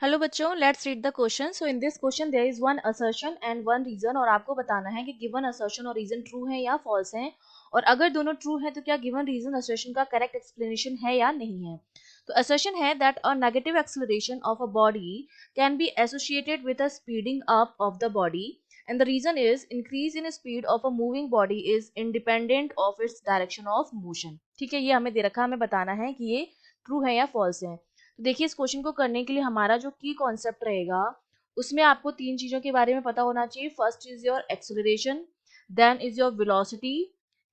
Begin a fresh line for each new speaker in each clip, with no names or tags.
Hello बच्चों, let's read the question. So in this question there is one assertion and one reason, और आपको बताना है कि गिवन असर्शन और रीजन ट्रू है या फॉल्स है, और अगर दोनों ट्रू है तो क्या गिवन रीजन असर्शन का करेक्ट एक्सप्लेनेशन है या नहीं है। तो असर्शन है that a negative acceleration of a body can be associated with a speeding up of the body, and the reason is increase in speed of a moving body is independent of its direction of motion। ठीक है, ये हमें दे रखा है, हमें बताना है कि ये ट्रू है या फॉल्स है। तो देखिए, इस क्वेश्चन को करने के लिए हमारा जो की कॉन्सेप्ट रहेगा उसमें आपको तीन चीजों के बारे में पता होना चाहिए। First is your acceleration, then is your velocity,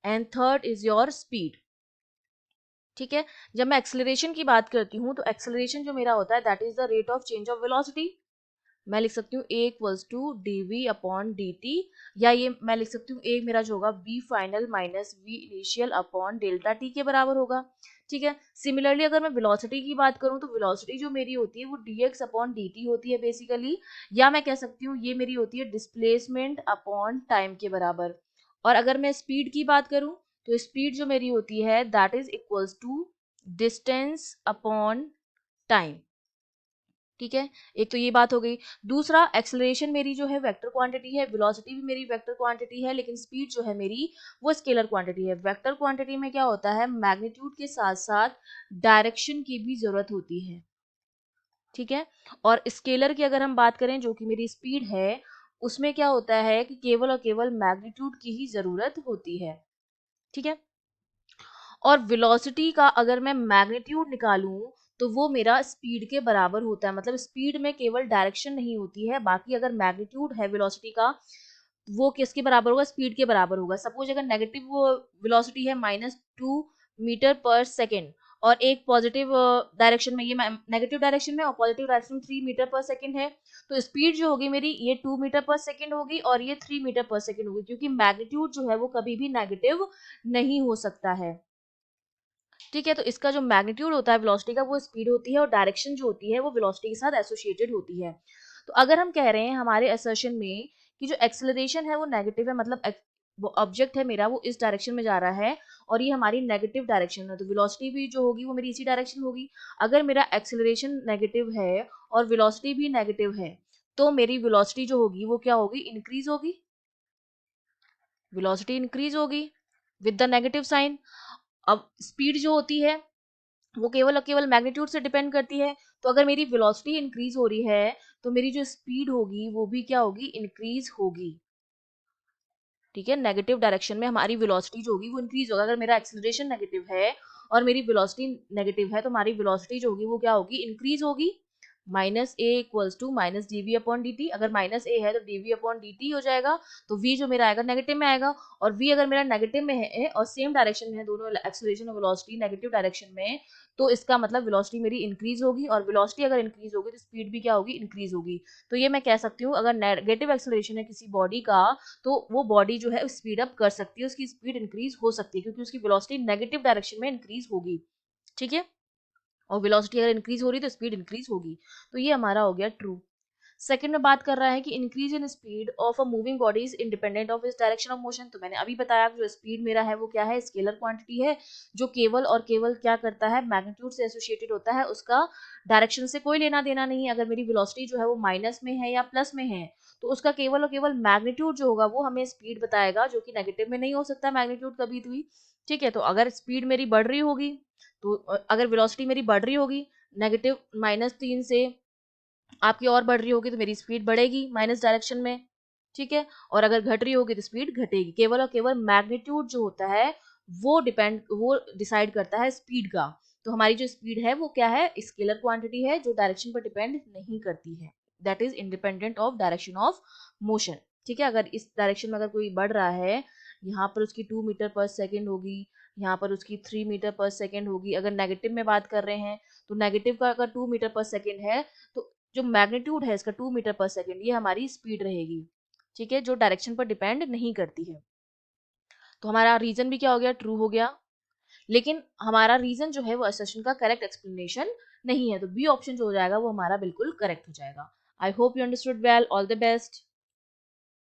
and third is your speed. ठीक है, जब मैं एक्सेलरेशन की बात करती हूँ तो एक्सेलरेशन जो मेरा होता है that is the rate of change of velocity. मैं लिख सकती हूँ a equals to d v upon d t, या ये मैं लिख सकती हूँ ए मेरा जो होगा v final minus v initial upon delta t के बराबर होगा। ठीक है, सिमिलरली अगर मैं वेलोसिटी की बात करूँ तो वेलोसिटी जो मेरी होती है वो D x upon d T होती है बेसिकली, या मैं कह सकती हूँ ये मेरी होती है डिस्प्लेसमेंट अपॉन टाइम के बराबर। और अगर मैं स्पीड की बात करूँ तो स्पीड जो मेरी होती है that is equals to distance upon time. ठीक है, एक तो ये बात हो गई। दूसरा, एक्सेलरेशन मेरी जो है वेक्टर क्वांटिटी है, वेलोसिटी भी मेरी वेक्टर क्वांटिटी है, लेकिन स्पीड जो है मेरी वो स्केलर क्वांटिटी है। वेक्टर क्वांटिटी में क्या होता है, मैग्नीट्यूड के साथ साथ डायरेक्शन की भी जरूरत होती है। ठीक है, और स्केलर की अगर हम बात करें जो कि मेरी स्पीड है, उसमें क्या होता है कि केवल और केवल मैग्नीट्यूड की ही जरूरत होती है। ठीक है, और वेलोसिटी का अगर मैं मैग्नीट्यूड निकालूं तो वो मेरा स्पीड के बराबर होता है। मतलब स्पीड में केवल डायरेक्शन नहीं होती है, बाकी अगर मैग्नीट्यूड है वेलोसिटी का वो किसके बराबर होगा, स्पीड के बराबर होगा। सपोज अगर नेगेटिव वेलोसिटी है -2 मीटर पर सेकेंड, और एक पॉजिटिव डायरेक्शन में, ये नेगेटिव डायरेक्शन में और पॉजिटिव डायरेक्शन में 3 मीटर पर सेकेंड है, तो स्पीड जो होगी मेरी ये 2 मीटर पर सेकेंड होगी और ये 3 मीटर पर सेकेंड होगी, क्योंकि मैग्नीट्यूड जो है वो कभी भी नेगेटिव नहीं हो सकता है। ठीक है, तो इसका जो मैग्नीट्यूड होता है वेलोसिटी का वो स्पीड होती है, और डायरेक्शन जो होती है वो वेलोसिटी के साथ एसोसिएटेड होती है। तो अगर हम कह रहे हैं हमारे असर्शन में कि जो एक्सेलरेशन है वो नेगेटिव है, मतलब वो ऑब्जेक्ट है मेरा वो इस डायरेक्शन में जा रहा है और ये हमारी नेगेटिव डायरेक्शन है, तो वेलोसिटी भी जो होगी वो मेरी इसी डायरेक्शन होगी। अगर मेरा एक्सेलरेशन नेगेटिव है और वेलोसिटी भी नेगेटिव है तो मेरी वेलोसिटी जो होगी वो क्या होगी, इंक्रीज होगी। वेलोसिटी इंक्रीज होगी विद द नेगेटिव साइन। अब स्पीड जो होती है वो केवल और केवल मैग्नीट्यूड से डिपेंड करती है, तो अगर मेरी वेलोसिटी इंक्रीज हो रही है तो मेरी जो स्पीड होगी वो भी क्या होगी, इंक्रीज होगी। ठीक है, नेगेटिव डायरेक्शन में हमारी वेलोसिटी जो होगी वो इंक्रीज होगा। अगर मेरा एक्सेलरेशन नेगेटिव है और मेरी वेलोसिटी नेगेटिव है तो हमारी वेलोसिटी जो होगी वो क्या होगी, इंक्रीज होगी। Minus a equals to minus d v upon d t, अगर माइनस ए है तो d v upon d t हो जाएगा, तो वी जो मेरा आएगा नेगेटिव में आएगा, और वी अगर मेरा नेगेटिव में है और सेम डायरेक्शन में है, दोनों एक्सेलरेशन और वेलोसिटी नेगेटिव डायरेक्शन में, तो इसका मतलब वेलोसिटी मेरी इंक्रीज होगी, और वेलोसिटी अगर इंक्रीज होगी तो स्पीड भी क्या होगी, इंक्रीज होगी। तो ये मैं कह सकती हूँ अगर नेगेटिव एक्सेलरेशन है किसी बॉडी का तो वो बॉडी जो है स्पीड अप कर सकती है, उसकी स्पीड इंक्रीज हो सकती है क्योंकि उसकी वेलोसिटी नेगेटिव डायरेक्शन में इंक्रीज होगी। ठीक है, और वेलोसिटी अगर इंक्रीज हो रही है तो स्पीड इंक्रीज होगी। तो ये हमारा हो गया ट्रू। सेकंड में बात कर रहा है कि increase in speed of a moving body is independent of its direction of motion. तो मैंने अभी बताया कि जो स्पीड मेरा है वो क्या है, स्केलर क्वांटिटी है, जो केवल और केवल क्या करता है, मैग्नीट्यूड से एसोसिएटेड होता है, उसका डायरेक्शन से कोई लेना देना नहीं है। अगर मेरी वेलोसिटी जो है वो माइनस में है या प्लस में है तो उसका केवल और केवल मैग्नीट्यूड जो होगा वो हमें स्पीड बताएगा, जो कि नेगेटिव में नहीं हो सकता मैग्नीट्यूड कभी भी। ठीक है, तो अगर स्पीड मेरी बढ़ रही होगी तो अगर वेलोसिटी मेरी बढ़ रही होगी नेगेटिव -3 से आपकी और बढ़ रही होगी तो मेरी स्पीड बढ़ेगी माइनस डायरेक्शन में। ठीक है, और अगर घट रही होगी तो स्पीड घटेगी। केवल और केवल मैग्नीट्यूड जो होता है वो डिसाइड करता है स्पीड का। तो हमारी जो स्पीड है वो क्या है, स्केलर क्वांटिटी है जो डायरेक्शन पर डिपेंड नहीं करती है, that is independent of direction of motion. ठीक है, अगर इस डायरेक्शन में अगर कोई बढ़ रहा है, यहाँ पर उसकी 2 मीटर पर सेकेंड होगी, यहाँ पर उसकी 3 मीटर पर सेकेंड होगी। अगर नेगेटिव में बात कर रहे हैं तो नेगेटिव का अगर 2 मीटर पर सेकेंड है तो जो मैग्नीट्यूड है इसका 2 मीटर पर सेकेंड, ये हमारी स्पीड रहेगी। ठीक है, जो डायरेक्शन पर डिपेंड नहीं करती है। तो हमारा रीजन भी क्या हो गया, ट्रू हो गया। लेकिन हमारा रीजन जो है वो असर्शन का करेक्ट एक्सप्लेनेशन नहीं है, तो बी ऑप्शन जो हो जाएगा वो हमारा बिल्कुल करेक्ट हो जाएगा। I hope you understood well, all the best.